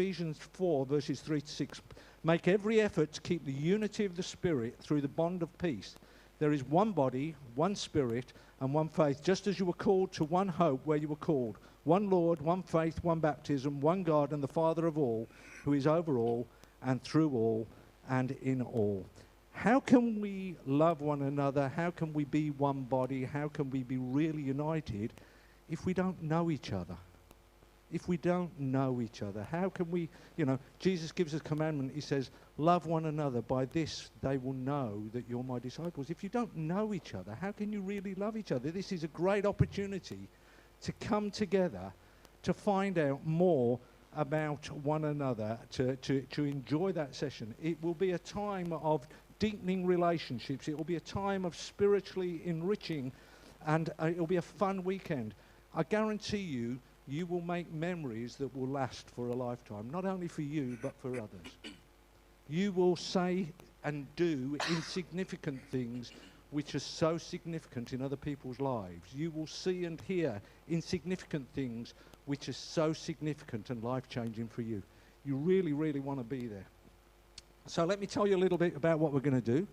Ephesians 4, verses 3 to 6. Make every effort to keep the unity of the Spirit through the bond of peace. There is one body, one Spirit, and one faith, just as you were called to one hope where you were called. One Lord, one faith, one baptism, one God and the Father of all, who is over all and through all and in all. How can we love one another? How can we be one body? How can we be really united if we don't know each other? If we don't know each other, how can we, Jesus gives us a commandment. He says, love one another. By this, they will know that you're my disciples. If you don't know each other, how can you really love each other? This is a great opportunity to come together, to find out more about one another, to enjoy that session. It will be a time of deepening relationships. It will be a time of spiritually enriching, and it will be a fun weekend. I guarantee you, you will make memories that will last for a lifetime, not only for you, but for others. You will say and do insignificant things which are so significant in other people's lives. You will see and hear insignificant things which are so significant and life-changing for you. You really, really want to be there. So let me tell you a little bit about what we're going to do.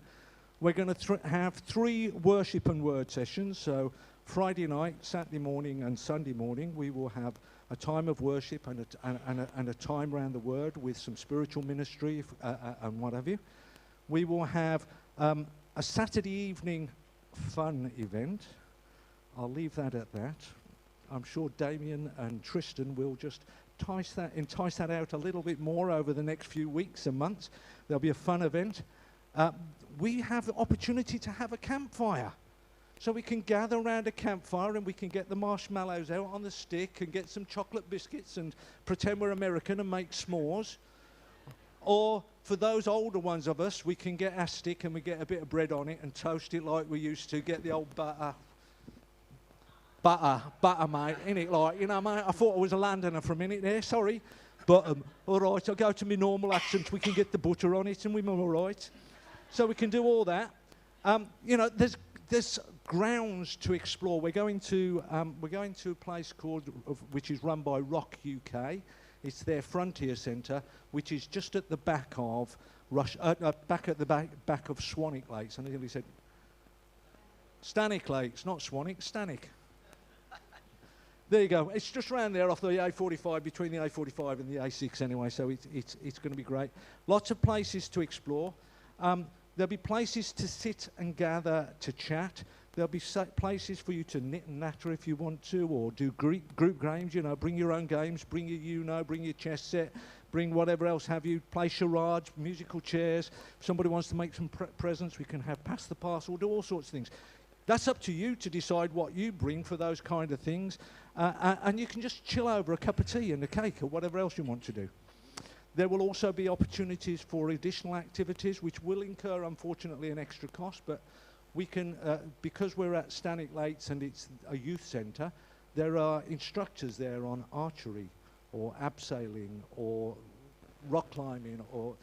We're going to have 3 worship and word sessions. So Friday night, Saturday morning, and Sunday morning, we will have a time of worship and a time around the Word with some spiritual ministry and what have you. We will have a Saturday evening fun event. I'll leave that at that. I'm sure Damien and Tristan will just entice that out a little bit more over the next few weeks and months. There'll be a fun event. We have the opportunity to have a campfire. So we can gather around a campfire and we can get the marshmallows out on the stick and get some chocolate biscuits and pretend we're American and make s'mores. Or for those older ones of us, we can get our stick and we get a bit of bread on it and toast it like we used to, get the old butter, mate, innit? Like, mate, I thought I was a Londoner for a minute there, sorry. But, all right, I'll go to my normal accent, we can get the butter on it and we're all right. So we can do all that. There's grounds to explore. We're going to a place which is run by Rock UK. It's their frontier centre, which is just at the back of back of Swanwick Lakes. And he said, Stanwick Lakes, not Swanwick, Stanwick. There you go. It's just around there off the A45, between the A45 and the A6 anyway. So it's going to be great. Lots of places to explore. There'll be places to sit and gather to chat. There'll be places for you to knit and natter if you want to, or do group games. Bring your own games, bring your bring your chess set, bring whatever else have you. Play charades, musical chairs. If somebody wants to make some presents, we can have pass the parcel, do all sorts of things. That's up to you to decide what you bring for those kind of things. And you can just chill over a cup of tea and a cake or whatever else you want to do. There will also be opportunities for additional activities, which will incur, unfortunately, an extra cost. But we can, because we're at Stanwick Lakes and it's a youth centre, there are instructors there on archery or abseiling or rock climbing. Or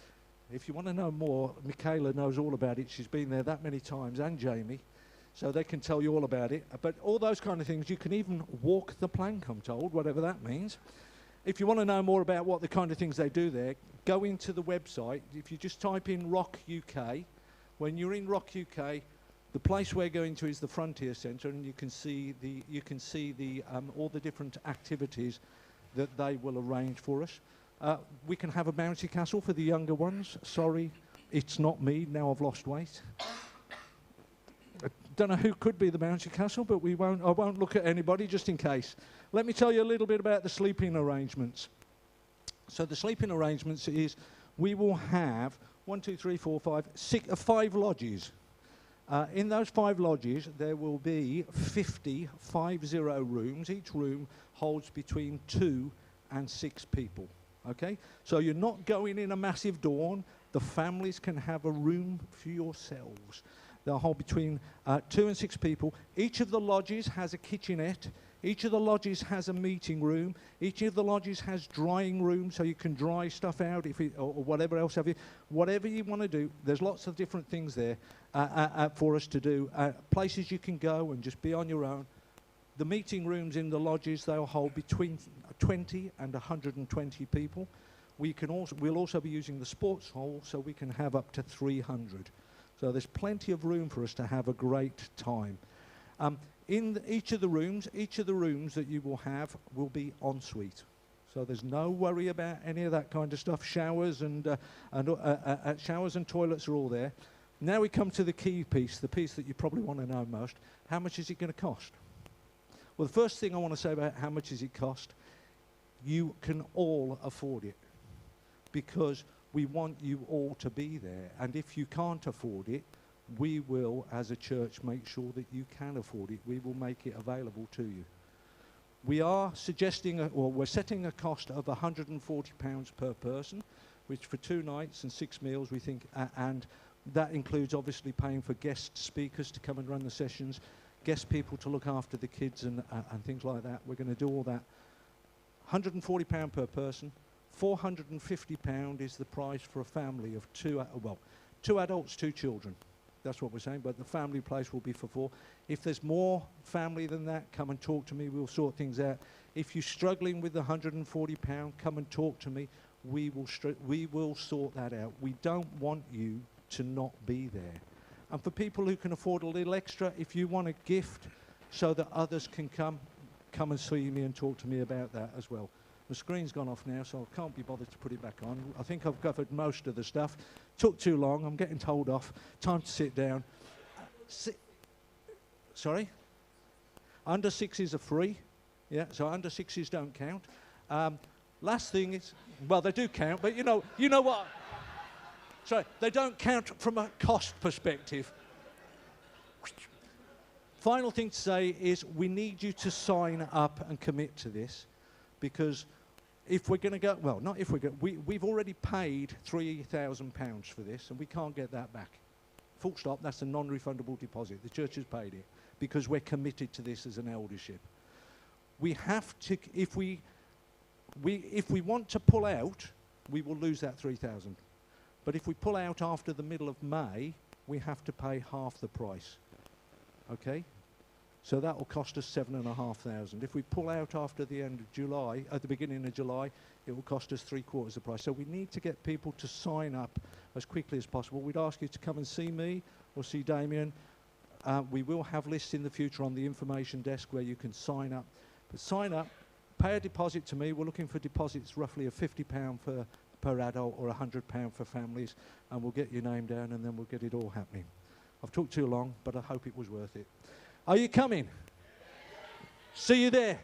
if you want to know more, Michaela knows all about it. She's been there that many times, and Jamie. So they can tell you all about it. But all those kind of things, you can even walk the plank, I'm told, whatever that means. If you want to know more about what the kind of things they do there, go into the website. If you just type in Rock UK, when you're in Rock UK, the place we're going to is the Frontier Centre, and you can see all the different activities that they will arrange for us. We can have a bouncy castle for the younger ones. Sorry, it's not me. Now I've lost weight. I don't know who could be the bouncy castle, but I won't look at anybody just in case. Let me tell you a little bit about the sleeping arrangements. So the sleeping arrangements is we will have 5 lodges. In those 5 lodges, there will be 50 rooms. Each room holds between 2 and 6 people. Okay? So you're not going in a massive dorm. The families can have a room for yourselves. They'll hold between 2 and 6 people. Each of the lodges has a kitchenette. Each of the lodges has a meeting room. Each of the lodges has drying rooms, so you can dry stuff out or whatever else have you. Whatever you want to do, there's lots of different things there for us to do. Places you can go and just be on your own. The meeting rooms in the lodges, they'll hold between 20 and 120 people. we'll also be using the sports hall, so we can have up to 300. So there's plenty of room for us to have a great time. In each of the rooms that you will have will be en suite. So there's no worry about any of that kind of stuff. Showers and toilets are all there. Now we come to the key piece, the piece that you probably want to know most. How much is it going to cost? Well, the first thing I want to say about how much does it cost, you can all afford it, because we want you all to be there. And if you can't afford it, we will, as a church, make sure that you can afford it. We will make it available to you. We are suggesting, we're setting a cost of £140 per person, which for 2 nights and 6 meals, we think, and that includes obviously paying for guest speakers to come and run the sessions, guest people to look after the kids and things like that. We're going to do all that. £140 per person. £450 is the price for a family of 2 adults, 2 children. That's what we're saying, but the family place will be for 4. If there's more family than that, come and talk to me. We'll sort things out. If you're struggling with the £140, come and talk to me. We will sort that out. We don't want you to not be there. And for people who can afford a little extra, if you want a gift so that others can come and see me and talk to me about that as well. The screen's gone off now, so I can't be bothered to put it back on. I think I've covered most of the stuff. Took too long. I'm getting told off. Time to sit down. Sorry? Under 6s are free. Yeah, so under 6s don't count. Last thing is, well, they do count, but you know what? Sorry, they don't count from a cost perspective. Final thing to say is we need you to sign up and commit to this, because if we're going to go, well, not if we're going, we've already paid £3,000 for this, and we can't get that back. Full stop. That's a non-refundable deposit. The church has paid it because we're committed to this as an eldership. We have to, if we want to pull out, we will lose that 3,000. But if we pull out after the middle of May, we have to pay half the price. Okay? So that will cost us 7,500. If we pull out after the end of July, at the beginning of July, it will cost us 3/4 the price. So we need to get people to sign up as quickly as possible. We'd ask you to come and see me or see Damien. We will have lists in the future on the information desk where you can sign up. But sign up, pay a deposit to me. We're looking for deposits roughly of £50 per adult or £100 for families, and we'll get your name down and then we'll get it all happening. I've talked too long, but I hope it was worth it. Are you coming? See you there.